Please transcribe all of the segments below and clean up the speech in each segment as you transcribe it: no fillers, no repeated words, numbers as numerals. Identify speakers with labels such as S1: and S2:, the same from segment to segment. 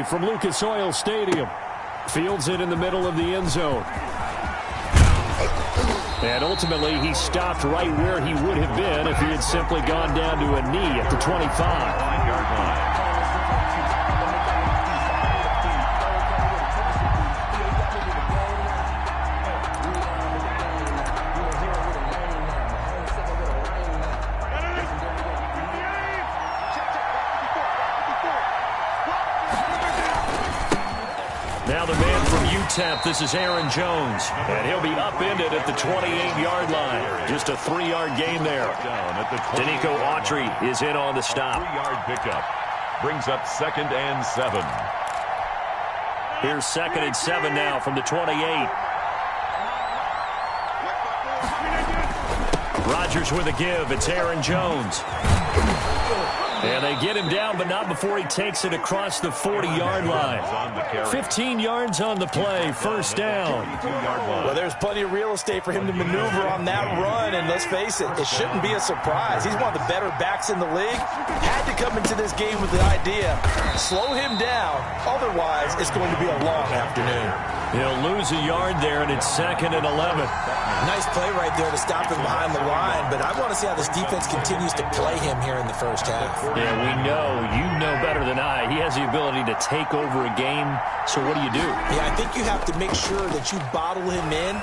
S1: from Lucas Oil Stadium. Fields it in the middle of the end zone. And ultimately, he stopped right where he would have been if he had simply gone down to a knee at the 25-yard line. Now the man from UTEP, this is Aaron Jones, and he'll be upended at the 28-yard line. Just a 3-yard gain there. Danico Autry is in on the stop.
S2: 3-yard pickup brings up 2nd and 7.
S1: Here's 2nd and 7 now from the 28. Rodgers with a give. It's Aaron Jones. And they get him down, but not before he takes it across the 40-yard line. 15 yards on the play, first down.
S3: Well, there's plenty of real estate for him to maneuver on that run, and let's face it, it shouldn't be a surprise. He's one of the better backs in the league. Had to come into this game with the idea, slow him down, otherwise it's going to be a long afternoon.
S1: He'll lose a yard there, and it's 2nd and 11.
S3: Nice play right there to stop him behind the line, but I want to see how this defense continues to play him here in the first half.
S1: Yeah, we know, you know better than I, he has the ability to take over a game, so what do you do?
S3: Yeah, I think you have to make sure that you bottle him in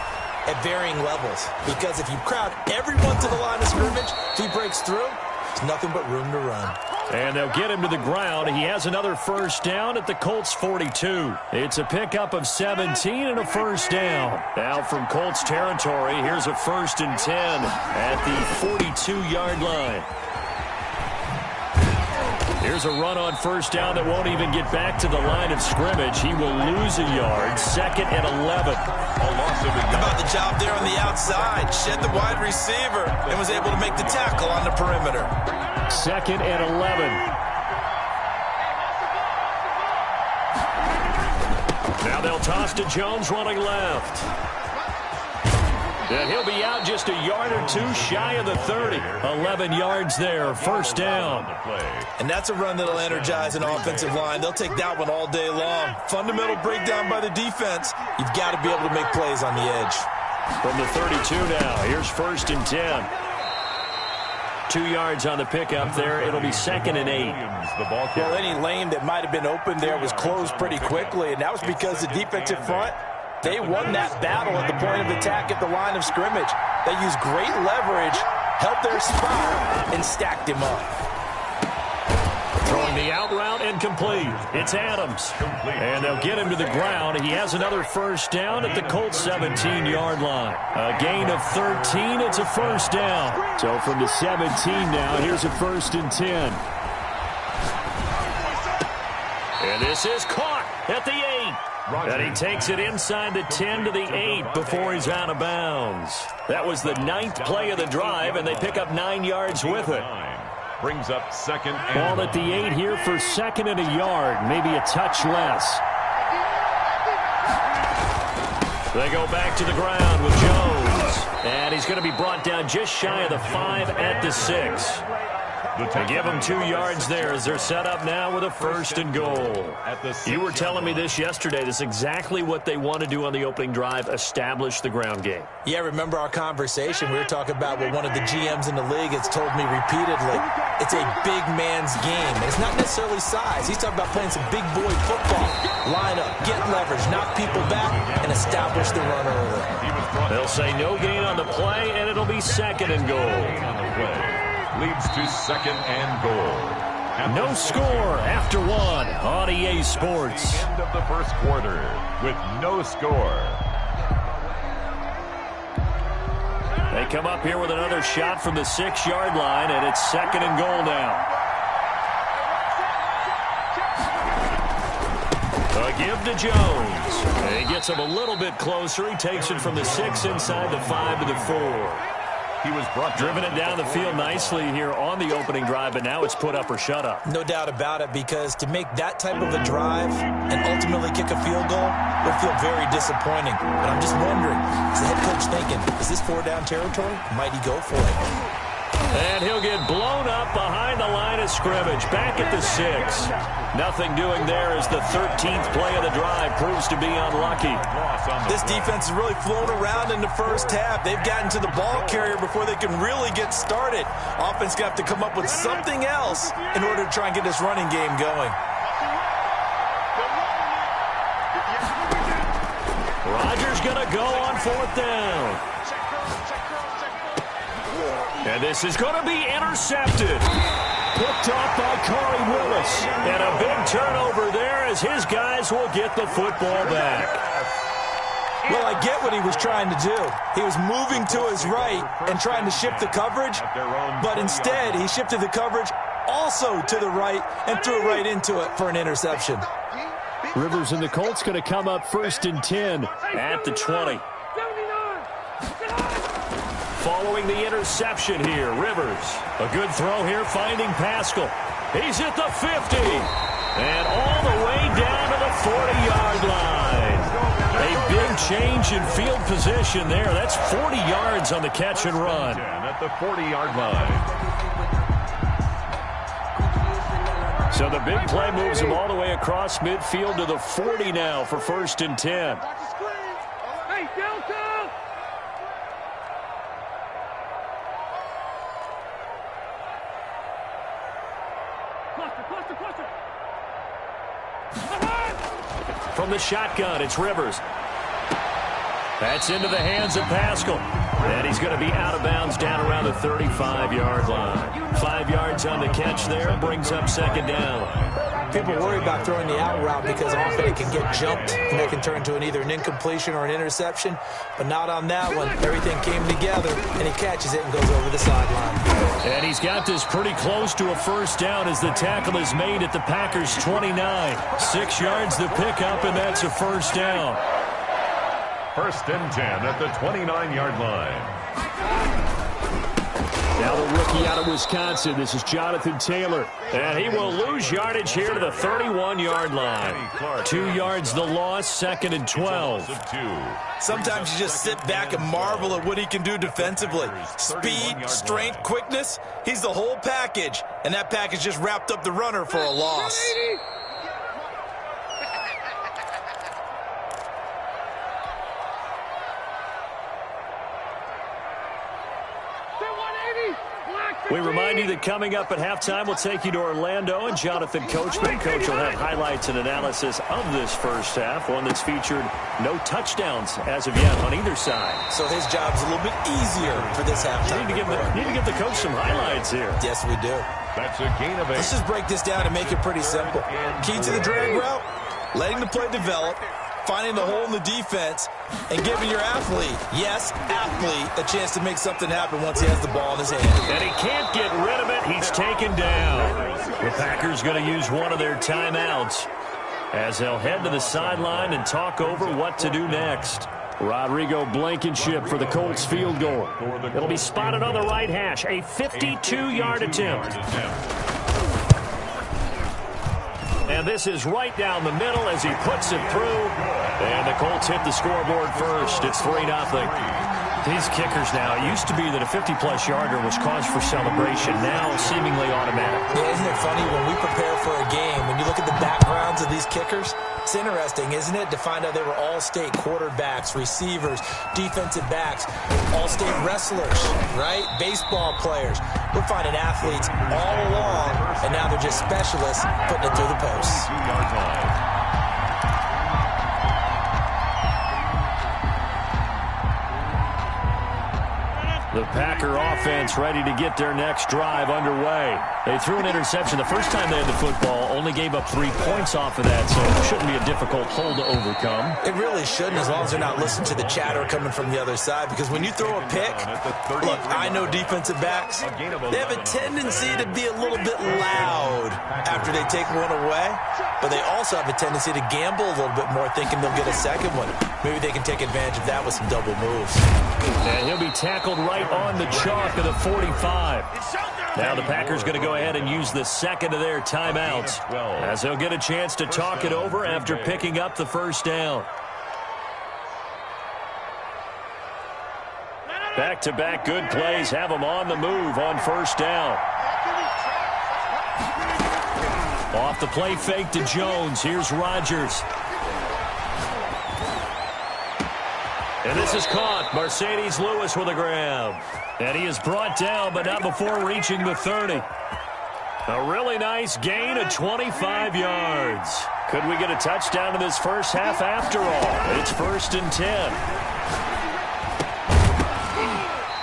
S3: at varying levels, because if you crowd everyone to the line of scrimmage, if he breaks through, there's nothing but room to run.
S1: And they'll get him to the ground. He has another first down at the Colts 42. It's a pickup of 17 and a first down. Now from Colts territory, here's a 1st and 10 at the 42-yard line. Here's a run on first down that won't even get back to the line of scrimmage. He will lose a yard. 2nd and 11.
S3: How about the job there on the outside? Shed the wide receiver and was able to make the tackle on the perimeter.
S1: 2nd and 11. Now they'll toss to Jones running left. And he'll be out just a yard or two shy of the 30. 11 yards there, first down.
S3: And that's a run that'll energize an offensive line. They'll take that one all day long. Fundamental breakdown by the defense. You've got to be able to make plays on the edge.
S1: From the 32 now, here's 1st and 10. 2 yards on the pickup there. It'll be 2nd and 8.
S3: Well, any lane that might have been open there was closed pretty quickly, and that was because the defensive front, they won that battle at the point of attack at the line of scrimmage. They used great leverage, held their spot, and stacked him up.
S1: Throwing the out route and complete. It's Adams. And they'll get him to the ground. He has another first down at the Colts 17-yard line. A gain of 13. It's a first down. So from the 17 now, here's a 1st and 10. And this is caught at the 8. And he takes it inside the 10 to the 8 before he's out of bounds. That was the 9th play of the drive, and they pick up 9 yards with it.
S2: Brings up 2nd and
S1: ball at the 8 here for 2nd and a yard, maybe a touch less. They go back to the ground with Jones. And he's going to be brought down just shy of the 5 at the 6. They give him 2 yards there as they're set up now with a 1st and goal. You were telling me this yesterday. This is exactly what they want to do on the opening drive, establish the ground game.
S3: Yeah, remember our conversation? We were talking about what one of the GMs in the league has told me repeatedly. It's a big man's game. And it's not necessarily size. He's talking about playing some big boy football. Line up, get leverage, knock people back, and establish the run early.
S1: They'll say no gain on the play, and it'll be 2nd and goal.
S2: Leads to 2nd and goal.
S1: No score after 1 on EA Sports.
S2: End of the first quarter with no score.
S1: They come up here with another shot from the 6-yard line, and it's 2nd and goal now. A give to Jones. And he gets him a little bit closer. He takes it from the 6 inside the 5 to the 4.
S2: He was
S1: driven it down the field nicely here on the opening drive, but now it's put up or shut up.
S3: No doubt about it, because to make that type of a drive and ultimately kick a field goal would feel very disappointing. But I'm just wondering, is the head coach thinking, is this 4-down territory? Might he go for it?
S1: And he'll get blown up behind the line of scrimmage. Back at the 6. Nothing doing there as the 13th play of the drive proves to be unlucky.
S3: This defense is really flown around in the first half. They've gotten to the ball carrier before they can really get started. Offense going to have to come up with something else in order to try and get this running game going.
S1: Rodgers going to go on 4th down. And this is going to be intercepted. Picked off by Corey Willis. And a big turnover there as his guys will get the football back.
S3: Well, I get what he was trying to do. He was moving to his right and trying to shift the coverage, but instead he shifted the coverage also to the right and threw it right into it for an interception.
S1: Rivers and the Colts going to come up 1st and 10 at the 20. Following the interception here, Rivers. A good throw here, finding Pascal. He's at the 50. And all the way down to the 40-yard line. A big change in field position there. That's 40 yards on the catch and run.
S2: At the 40-yard line.
S1: So the big play moves him all the way across midfield to the 40 now for 1st and 10.
S4: Hey, Delta! Cluster.
S1: From the shotgun, it's Rivers. That's into the hands of Pascal. And he's going to be out of bounds down around the 35-yard line. 5 yards on the catch there, brings up 2nd down.
S3: People worry about throwing the out route because often it can get jumped and that can turn into either an incompletion or an interception, but not on that one. Everything came together, and he catches it and goes over the sideline.
S1: And he's got this pretty close to a 1st down as the tackle is made at the Packers' 29. 6 yards to pick up, and that's a 1st down.
S2: 1st and 10 at the 29-yard line.
S1: Now the rookie out of Wisconsin, this is Jonathan Taylor. And he will lose yardage here to the 31-yard line. 2 yards the loss, 2nd and 12.
S3: Sometimes you just sit back and marvel at what he can do defensively. Speed, strength, quickness, he's the whole package. And that package just wrapped up the runner for a loss.
S1: We remind you that coming up at halftime, we'll take you to Orlando and Jonathan Coachman. Coach will have highlights and analysis of this first half, one that's featured no touchdowns as of yet on either side.
S3: So his job's a little bit easier for this halftime.
S1: Need to give the coach some highlights here.
S3: Yes, we do.
S2: That's a gain of 8.
S3: Let's just break this down and make it pretty simple. Key to the drag route, letting the play develop, finding the hole in the defense, and giving your athlete, yes, athlete, a chance to make something happen once he has the ball in his hand.
S1: And he can't get rid of it. He's taken down. The Packers going to use one of their timeouts as they'll head to the sideline and talk over what to do next. Rodrigo Blankenship for the Colts field goal. It'll be spotted on the right hash. A 52-yard attempt. And this is right down the middle as he puts it through. And the Colts hit the scoreboard first. It's 3-0. These kickers now, it used to be that a 50-plus yarder was cause for celebration. Now seemingly automatic.
S3: Yeah, isn't it funny when we prepare for a game, when you look at the backgrounds of these kickers, it's interesting, isn't it, to find out they were all-state quarterbacks, receivers, defensive backs, all-state wrestlers, right? Baseball players. We're finding athletes all along, and now they're just specialists putting it through the posts.
S1: The Packer offense ready to get their next drive underway. They threw an interception the first time they had the football, only gave up 3 points off of that, so it shouldn't be a difficult hole to overcome.
S3: It really shouldn't, as long as they're not listening to the chatter coming from the other side, because when you throw a pick, look, I know defensive backs, they have a tendency to be a little bit loud after they take one away, but they also have a tendency to gamble a little bit more, thinking they'll get a second one. Maybe they can take advantage of that with some double moves.
S1: And he'll be tackled right on the chalk of the 45. Now the Packers going to go ahead and use the second of their timeouts as they'll get a chance to talk it over after picking up the first down. Back-to-back good plays have them on the move on first down. Off the play fake to Jones. Here's Rodgers. And this is caught. Mercedes Lewis with a grab. And he is brought down, but not before reaching the 30. A really nice gain of 25 yards. Could we get a touchdown in this first half after all? It's 1st and 10.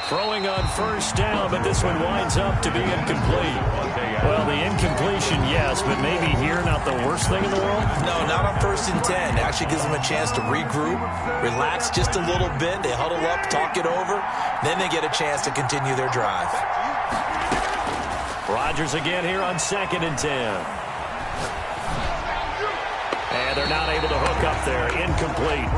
S1: Throwing on first down, but this one winds up to be incomplete. Well, the incompletion, yes, but maybe here not the worst thing in the world?
S3: No, not on 1st and 10. It actually gives them a chance to regroup, relax just a little bit. They huddle up, talk it over. Then they get a chance to continue their drive.
S1: Rodgers again here on 2nd and 10. And they're not able to hook up there. Incomplete.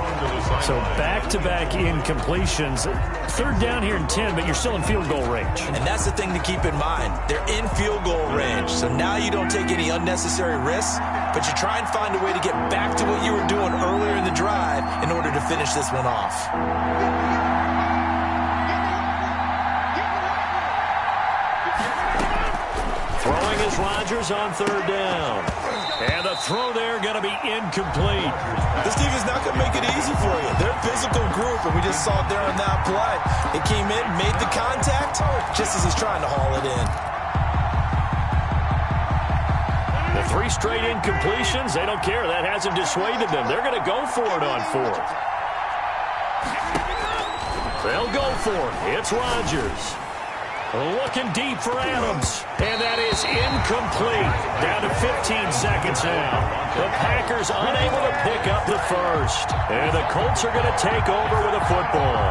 S1: So back-to-back incompletions. 3rd down here and 10, but you're still in field goal range.
S3: And that's the thing to keep in mind. They're in field goal range. So now you don't take any unnecessary risks, but you try and find a way to get back to what you were doing earlier in the drive in order to finish this one off.
S1: Throwing is Rodgers on 3rd down. And the throw there going to be incomplete.
S3: This defense not going to make it easy for you. They're a physical group, and we just saw it there on that play. It came in, made the contact, just as he's trying to haul it in.
S1: The 3 straight incompletions, they don't care. That hasn't dissuaded them. They're going to go for it on 4th. They'll go for it. It's Rodgers. Looking deep for Adams. And that is incomplete. Down to 15 seconds now. The Packers unable to pick up the first. And the Colts are going to take over with a football.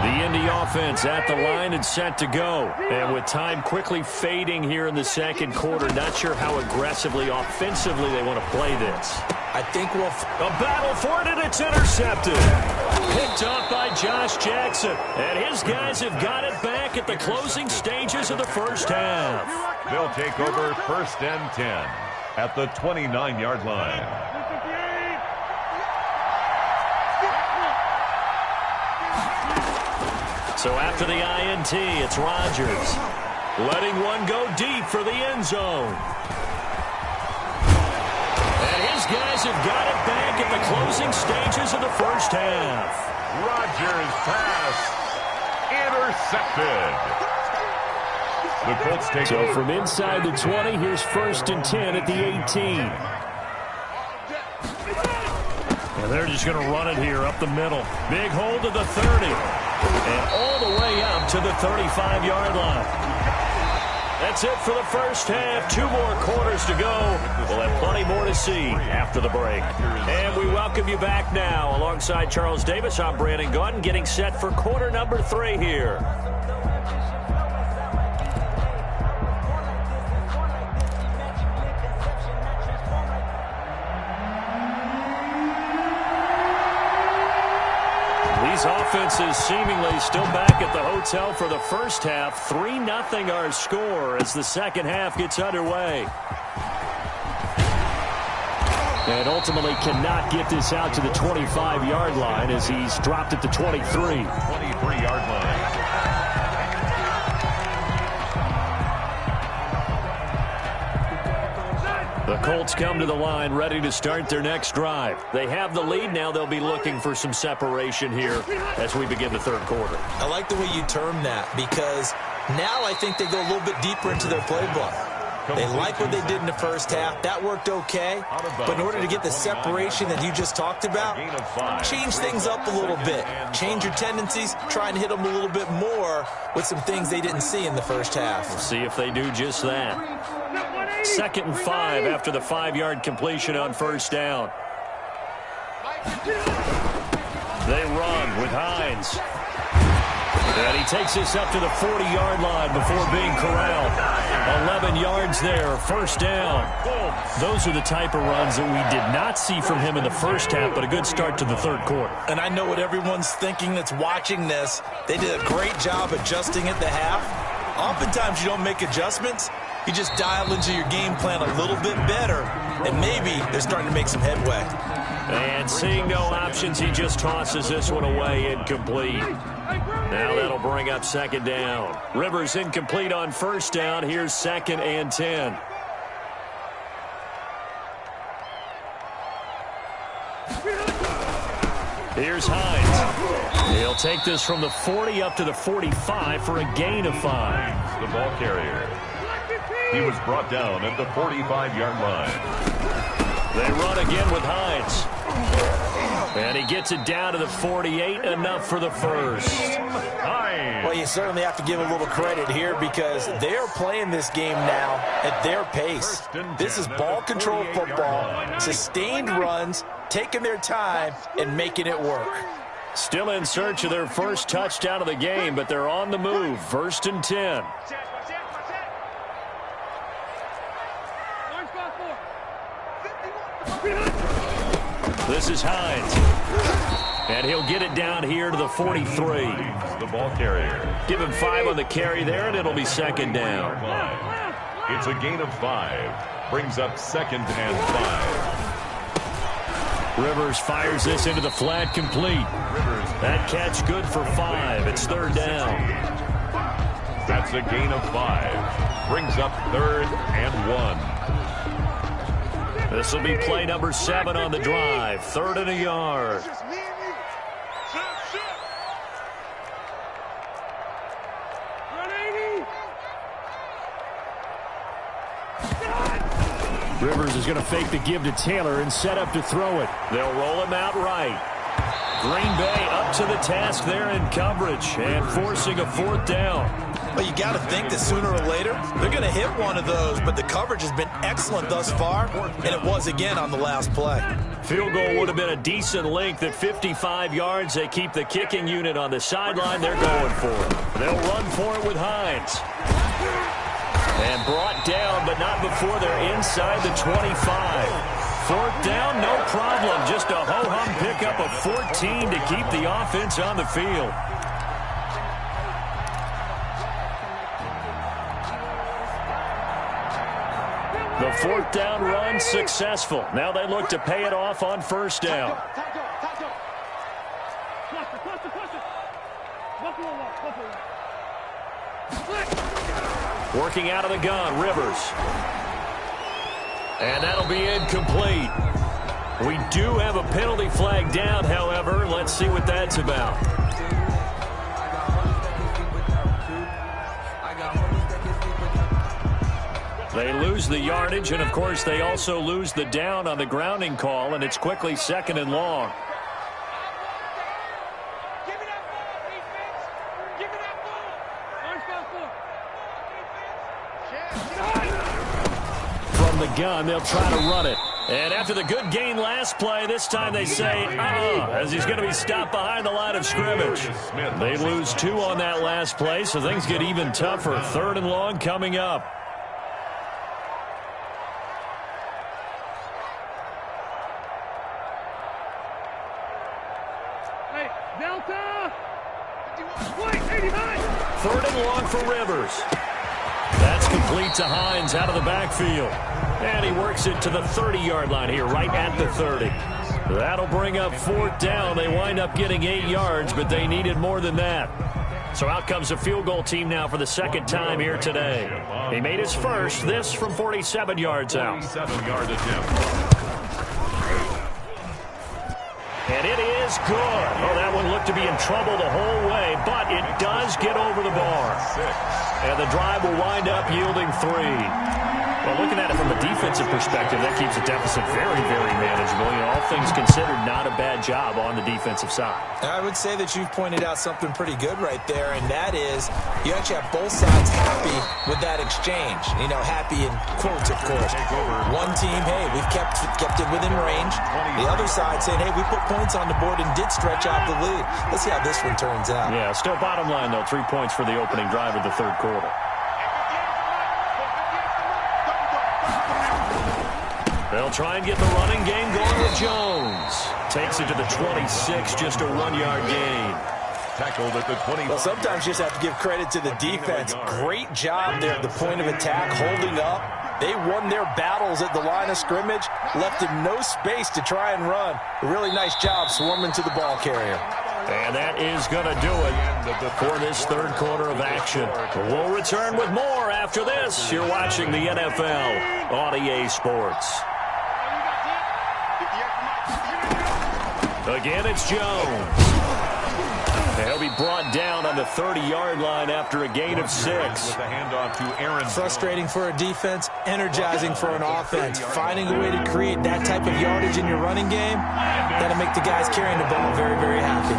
S1: The Indy offense at the line and set to go. And with time quickly fading here in the second quarter, not sure how aggressively, offensively they want to play this.
S3: I think we'll...
S1: A battle for it, and it's intercepted. Picked up by Josh Jackson. And his guys have got it back at the closing stages of the first half.
S2: They'll take over 1st and 10 at the 29-yard line.
S1: So after the INT, it's Rodgers. Letting one go deep for the end zone. And his guys have got it back at the closing stages of the first half.
S2: Rodgers' pass intercepted. The Colts take
S1: So
S2: over.
S1: from inside the 20, here's 1st and 10 at the 18. And they're just going to run it here up the middle. Big hold to the 30. And all the way up to the 35-yard line. That's it for the first half. 2 more quarters to go. We'll have plenty more to see after the break. And we welcome you back now. Alongside Charles Davis, I'm Brandon Gaudin, getting set for quarter number 3 here. These offenses seemingly still back at the hotel for the first half. 3-0 our score as the second half gets underway. And ultimately cannot get this out to the 25-yard line as he's dropped at the 23.
S2: 23-yard line.
S1: The Colts come to the line ready to start their next drive. They have the lead. Now they'll be looking for some separation here as we begin the third quarter.
S3: I like the way you term that because now I think they go a little bit deeper into their playbook. They like what they did in the first half. That worked okay. But in order to get the separation that you just talked about, change things up a little bit. Change your tendencies. Try and hit them a little bit more with some things they didn't see in the first half.
S1: We'll see if they do just that. 2nd and 5 after the 5-yard completion on first down. They run with Hines. And he takes this up to the 40-yard line before being corralled. 11 yards there, first down. Those are the type of runs that we did not see from him in the first half, but a good start to the third quarter.
S3: And I know what everyone's thinking that's watching this. They did a great job adjusting at the half. Oftentimes you don't make adjustments. You just dial into your game plan a little bit better, and maybe they're starting to make some headway.
S1: And seeing no options, he just tosses this one away incomplete. Now that'll bring up second down. Rivers incomplete on first down. Here's 2nd and 10. Here's Hines. He'll take this from the 40 up to the 45 for a gain of 5.
S2: The ball carrier. He was brought down at the 45-yard line.
S1: They run again with Hines. And he gets it down to the 48, enough for the first.
S3: Well, you certainly have to give a little credit here because they're playing this game now at their pace. This is ball control football, sustained runs, taking their time, and making it work.
S1: Still in search of their first touchdown of the game, but they're on the move. 1st and 10. This is Hines. And he'll get it down here to the 43.
S2: The ball carrier.
S1: Give him 5 on the carry there, and it'll be second down.
S2: It's a gain of 5. Brings up 2nd and 5.
S1: Rivers fires this into the flat, complete. That catch good for 5. It's 3rd down.
S2: That's a gain of 5. Brings up 3rd and 1.
S1: This will be play number 7 on the drive. 3rd and a yard. Rivers is going to fake the give to Taylor and set up to throw it. They'll roll him out right. Green Bay up to the task there in coverage and forcing a 4th down.
S3: But you got to think that sooner or later they're going to hit one of those, but the coverage has been excellent thus far, and it was again on the last play.
S1: Field goal would have been a decent length at 55 yards. They keep the kicking unit on the sideline. They're going for it. They'll run for it with Hines. And brought down, but not before they're inside the 25. 4th down, no problem. Just a ho-hum pickup of 14 to keep the offense on the field. The 4th down run successful. Now they look to pay it off on 1st down. Working out of the gun, Rivers. And that'll be incomplete. We do have a penalty flag down, however. Let's see what that's about. They lose the yardage, and, of course, they also lose the down on the grounding call, and it's quickly 2nd and long. From the gun, they'll try to run it. And after the good gain last play, this time they say, as he's going to be stopped behind the line of scrimmage. They lose 2 on that last play, so things get even tougher. 3rd and long coming up.
S4: Delta! 89!
S1: 3rd and long for Rivers. That's complete to Hines out of the backfield. And he works it to the 30-yard line here, right at the 30. That'll bring up 4th down. They wind up getting 8 yards, but they needed more than that. So out comes the field goal team now for the 2nd time here today. He made his first, this from 47 yards out.
S2: 47-yard attempt.
S1: And it is good. Oh, that one looked to be in trouble the whole way, but it does get over the bar. And the drive will wind up yielding 3. Well, looking at it from a defensive perspective, that keeps the deficit very, very manageable. You know, all things considered, not a bad job on the defensive side.
S3: I would say that you've pointed out something pretty good right there, and that is you actually have both sides happy with that exchange. You know, happy in quotes, of course. One team, hey, we've kept it within range. The other side saying, hey, we put points on the board and did stretch out the lead. Let's see how this one turns out.
S1: Yeah, still bottom line, though, 3 points for the opening drive of the 3rd quarter. They'll try and get the running game going with Jones. Takes it to the 26, just a 1-yard gain.
S2: Tackled at the 20.
S3: Well, sometimes you just have to give credit to the defense. Great job there at the point of attack, holding up. They won their battles at the line of scrimmage, left him no space to try and run. A really nice job swarming to the ball carrier.
S1: And that is going to do it for this third quarter of action. We'll return with more after this. You're watching the NFL on EA Sports. Again, it's Jones. He'll be brought down on the 30-yard line after a gain of 6.
S2: With the handoff to Aaron.
S3: Frustrating for a defense, energizing for an offense. Finding a way to create that type of yardage in your running game, that'll make the guys carrying the ball very, very happy.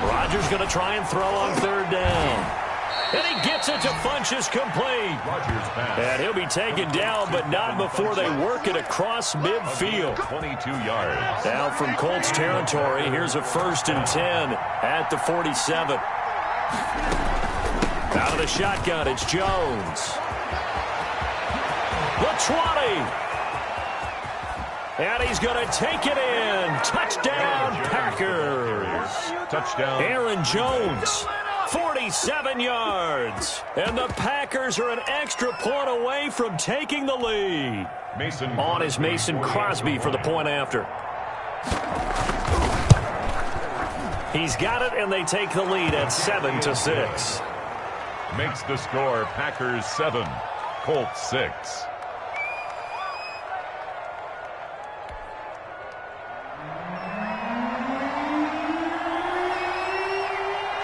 S1: Rodgers going to try and throw on third down. And he gets it to Funchess complete. And he'll be taken down, but not before they work it across midfield.
S2: 22 yards.
S1: Now from Colts territory, here's a 1st and 10 at the 47. Out of the shotgun, it's Jones. The 20. And he's going to take it in. Touchdown, Packers.
S2: Touchdown.
S1: Aaron Jones. 47 yards. And the Packers are an extra point away from taking the lead. On is Mason Crosby for the point after. He's got it, and they take the lead at 7-6.
S2: Makes the score Packers 7, Colts 6.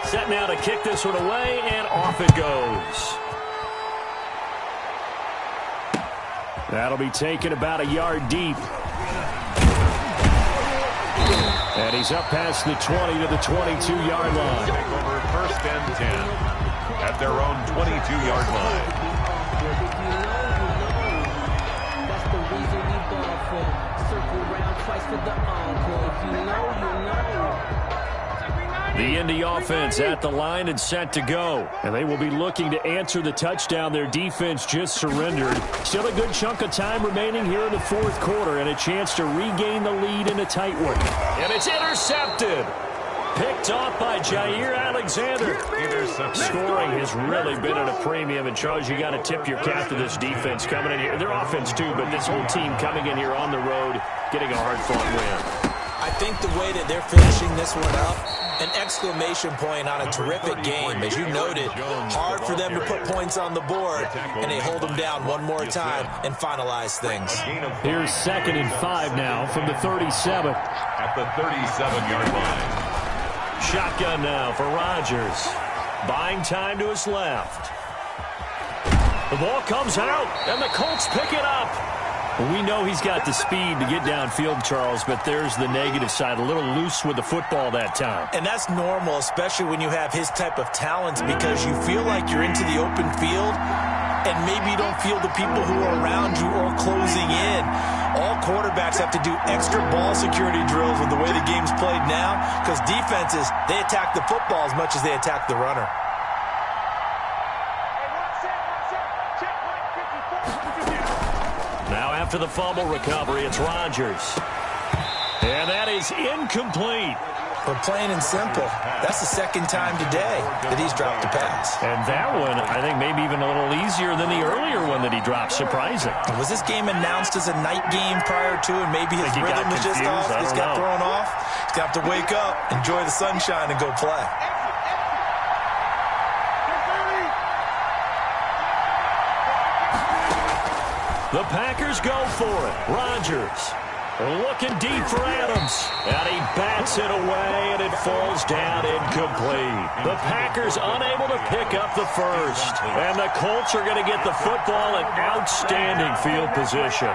S1: Set now to kick this one away, and off it goes. That'll be taken about a yard deep. And he's up past the 20 to the 22-yard line.
S2: Take over 1st and 10 at their own 22-yard line.
S5: That's the reason we ball for. Circle round twice for the encore. If you know, you know.
S1: The Indy offense at the line and set to go. And they will be looking to answer the touchdown their defense just surrendered. Still a good chunk of time remaining here in the fourth quarter and a chance to regain the lead in a tight one. And it's intercepted. Picked off by Jair Alexander. Scoring has really been at a premium. And, Charles, you got to tip your cap to this defense coming in here. Their offense, too, but this whole team coming in here on the road, getting a hard-fought win.
S3: I think the way that they're finishing this one up, an exclamation point on a terrific game. As you noted, hard for them to put points on the board, and they hold them down one more time and finalize things.
S1: Here's 2nd and 5 now from the 37.
S2: At the 37-yard line.
S1: Shotgun now for Rodgers. Buying time to his left. The ball comes out, and the Colts pick it up. We know he's got the speed to get downfield, Charles, but there's the negative side. A little loose with the football that time.
S3: And that's normal, especially when you have his type of talents, because you feel like you're into the open field, and maybe you don't feel the people who are around you or closing in. All quarterbacks have to do extra ball security drills with the way the game's played now, because defenses, they attack the football as much as they attack the runner.
S1: Now after the fumble recovery, it's Rodgers. And that is incomplete.
S3: But plain and simple, that's the second time today that he's dropped a pass.
S1: And that one, I think, maybe even a little easier than the earlier one that he dropped. Surprising.
S3: Was this game announced as a night game prior to, and maybe his rhythm was just off? Just got thrown off? He's got to wake up, enjoy the sunshine, and go play.
S1: The Packers go for it. Rodgers looking deep for Adams. And he bats it away, and it falls down incomplete. The Packers unable to pick up the first. And the Colts are going to get the football in outstanding field position.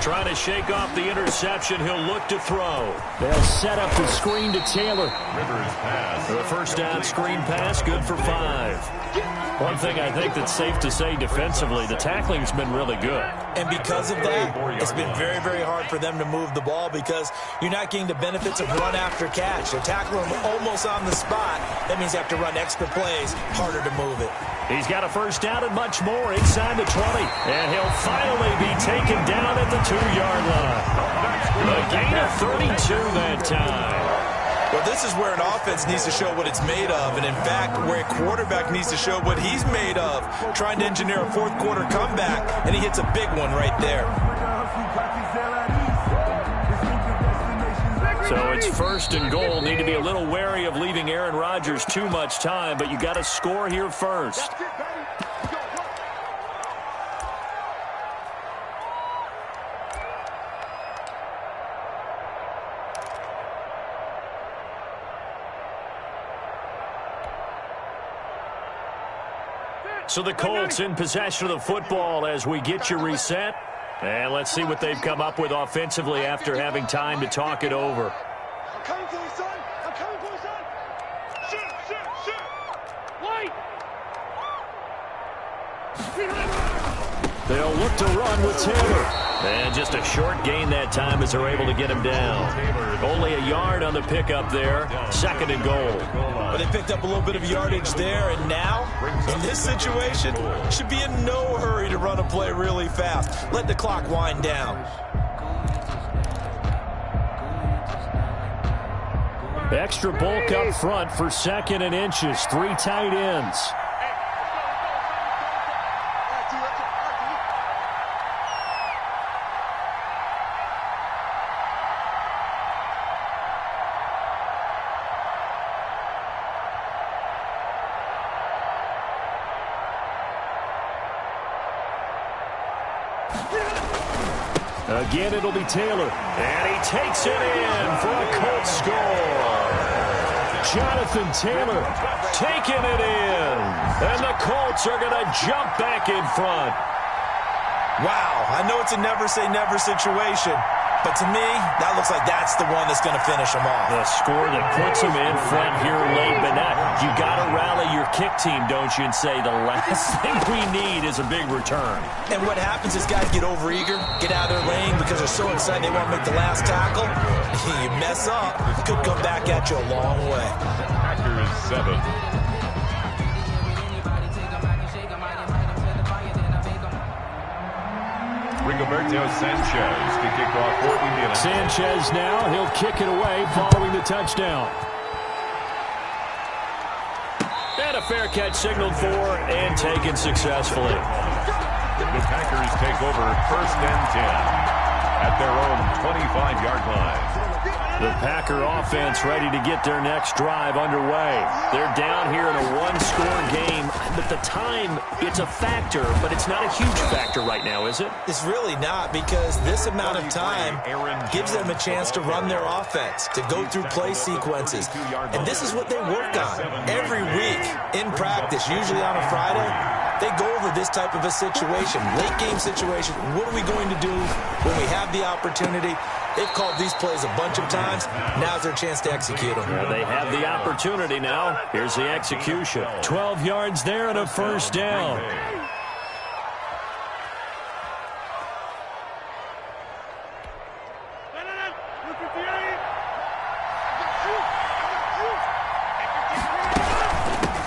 S1: Trying to shake off the interception. He'll look to throw. They'll set up the screen to Taylor.
S2: Rivers pass.
S1: The first down screen pass, good for 5. One thing I think that's safe to say defensively, the tackling's been really good.
S3: And because of that, it's been very, very hard for them to move the ball because you're not getting the benefits of run after catch. They're tackling them almost on the spot. That means you have to run extra plays, harder to move it.
S1: He's got a first down and much more inside the 20. And he'll finally be taken down at the 2-yard line. A gain of 32 that time.
S3: Well, this is where an offense needs to show what it's made of. And, in fact, where a quarterback needs to show what he's made of. Trying to engineer a fourth-quarter comeback, and he hits a big one right there.
S1: So it's first and goal. Need to be a little wary of leaving Aaron Rodgers too much time, but you got to score here first. So the Colts in possession of the football as we get you reset. And let's see what they've come up with offensively after having time to talk it over.
S4: I'm coming for you, son. I'm coming for you, son. Shoot. Wait.
S1: They'll look to run with Taylor. And just a short gain that time as they're able to get him down. Only a yard on the pickup there. Second and goal.
S3: But they picked up a little bit of yardage there, and now, in this situation, should be in no hurry to run a play really fast. Let the clock wind down.
S1: Extra bulk up front for second and inches. 3 tight ends. Again, it'll be Taylor. And he takes it in for a Colts score. Jonathan Taylor taking it in. And the Colts are going to jump back in front.
S3: Wow, I know it's a never-say-never situation, but to me, that looks like that's the one that's going to finish them off.
S1: The score that puts them in front here late, but now you got to rally your kick team, don't you, and say the last thing we need is a big return.
S3: And what happens is guys get overeager, get out of their lane because they're so excited they want to make the last tackle. You mess up, could come back at you a long way.
S2: Packers 7. Rigoberto Sanchez to kick off for Indiana.
S1: Sanchez now, he'll kick it away following the touchdown. And a fair catch signaled for and taken successfully.
S2: The Packers take over first and 10 at their own 25-yard line.
S1: The Packer offense ready to get their next drive underway. They're down here in a one-score game, but the time, it's a factor, but it's not a huge factor right now, is it?
S3: It's really not, because this amount of time gives them a chance to run their offense, to go through play sequences. And this is what they work on every week in practice, usually on a Friday. They go over this type of a situation, late-game situation. What are we going to do when we have the opportunity? They've called these plays a bunch of times. Now's their chance to execute them.
S1: Yeah, they have the opportunity now. Here's the execution. 12 yards there and a first down.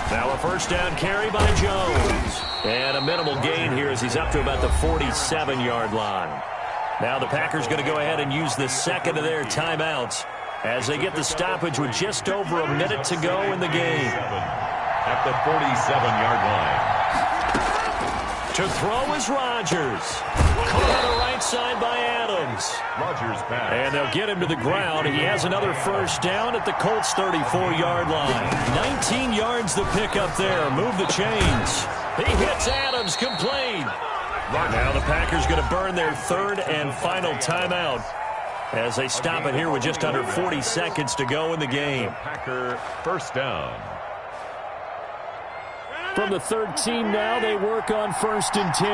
S1: Now a first down carry by Jones. And a minimal gain here as he's up to about the 47-yard line. Now the Packers going to go ahead and use the second of their timeouts as they get the stoppage with just over a minute to go in the game.
S2: At the 47-yard line.
S1: To throw is Rodgers. Caught on the right side by Adams.
S2: Rodgers pass.
S1: And they'll get him to the ground. He has another first down at the Colts 34-yard line. 19 yards the pick up there. Move the chains. He hits Adams, complete. Now the Packers going to burn their third and final timeout as they stop it here with just under 40 seconds to go in the game.
S2: Packer first down.
S1: From the 13 now, they work on first and 10.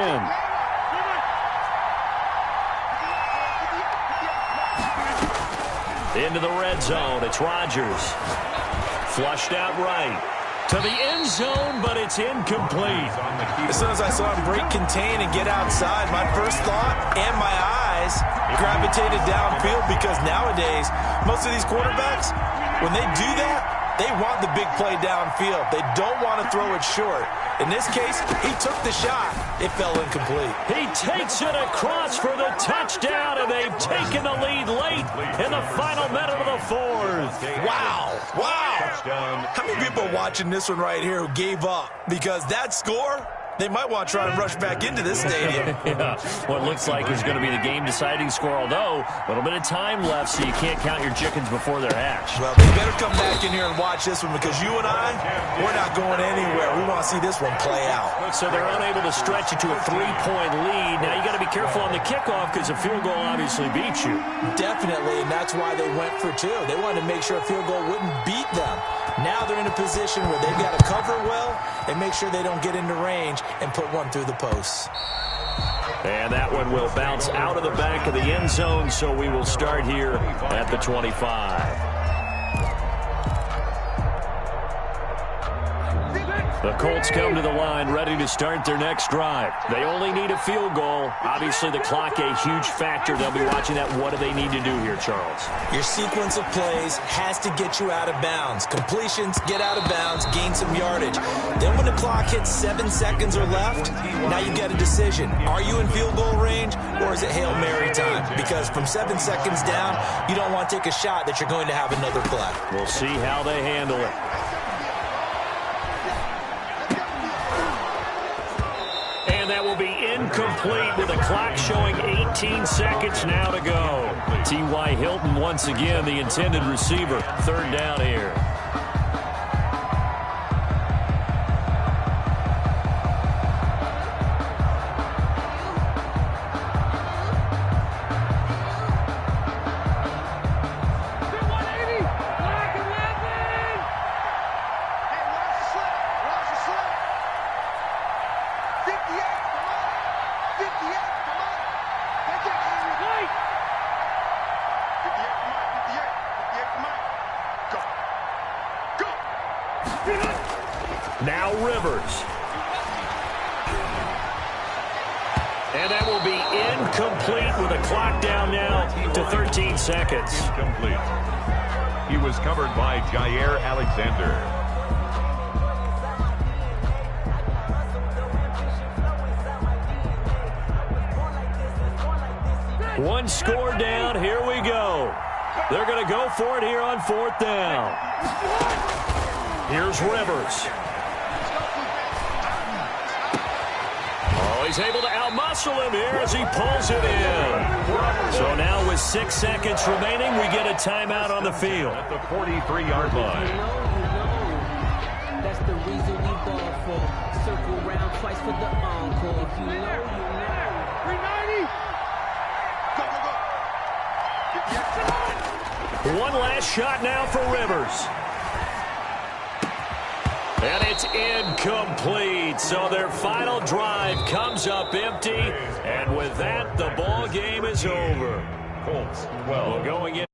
S1: Into the red zone. It's Rodgers. Flushed out right. To the end zone, but it's incomplete.
S3: As soon as I saw him break contain and get outside, my first thought and my eyes gravitated downfield, because nowadays, most of these quarterbacks, when they do that, they want the big play downfield. They don't want to throw it short. In this case, he took the shot. It fell incomplete.
S1: He takes it across for the touchdown, and they've taken the lead late in the final minute of the fourth.
S3: Wow. Wow. How many people are watching this one right here who gave up? Because that score, they might want to try and rush back into this stadium.
S1: Yeah, what looks like is going to be the game-deciding score, although a little bit of time left, so you can't count your chickens before they're hatched.
S3: Well, they better come back in here and watch this one, because you and I, we're not going anywhere. We want to see this one play out.
S1: So they're unable to stretch it to a 3-point lead. Now you got to be careful on the kickoff, because a field goal obviously beats you.
S3: Definitely, and that's why they went for two. They wanted to make sure a field goal wouldn't beat them. Now they're in a position where they've got to cover well and make sure they don't get into range and put one through the posts.
S1: And that one will bounce out of the back of the end zone, so we will start here at the 25. The Colts come to the line ready to start their next drive. They only need a field goal. Obviously, the clock a huge factor. They'll be watching that. What do they need to do here, Charles?
S3: Your sequence of plays has to get you out of bounds. Completions, get out of bounds, gain some yardage. Then when the clock hits 7 seconds or left, now you get a decision. Are you in field goal range, or is it Hail Mary time? Because from 7 seconds down, you don't want to take a shot that you're going to have another play.
S1: We'll see how they handle it. That will be incomplete with the clock showing 18 seconds now to go. T.Y. Hilton once again the intended receiver. Third down here. Now Rivers. And that will be incomplete with the clock down now to 13 seconds.
S2: Incomplete. He was covered by Jair Alexander.
S1: One score down. Here we go. They're going to go for it here on fourth down. Here's Rivers. Oh, he's able to outmuscle him here as he pulls it in. So now with 6 seconds remaining, we get a timeout on the field.
S2: At the 43-yard line.
S5: You know. That's the reason we ball for. Circle round twice for the encore. If you know, you know.
S4: 390. Go, go, go.
S1: One last shot now for Rivers. And it's incomplete. So their final drive comes up empty. And with that, the ball game is over.
S2: Colts 12.
S1: Going in.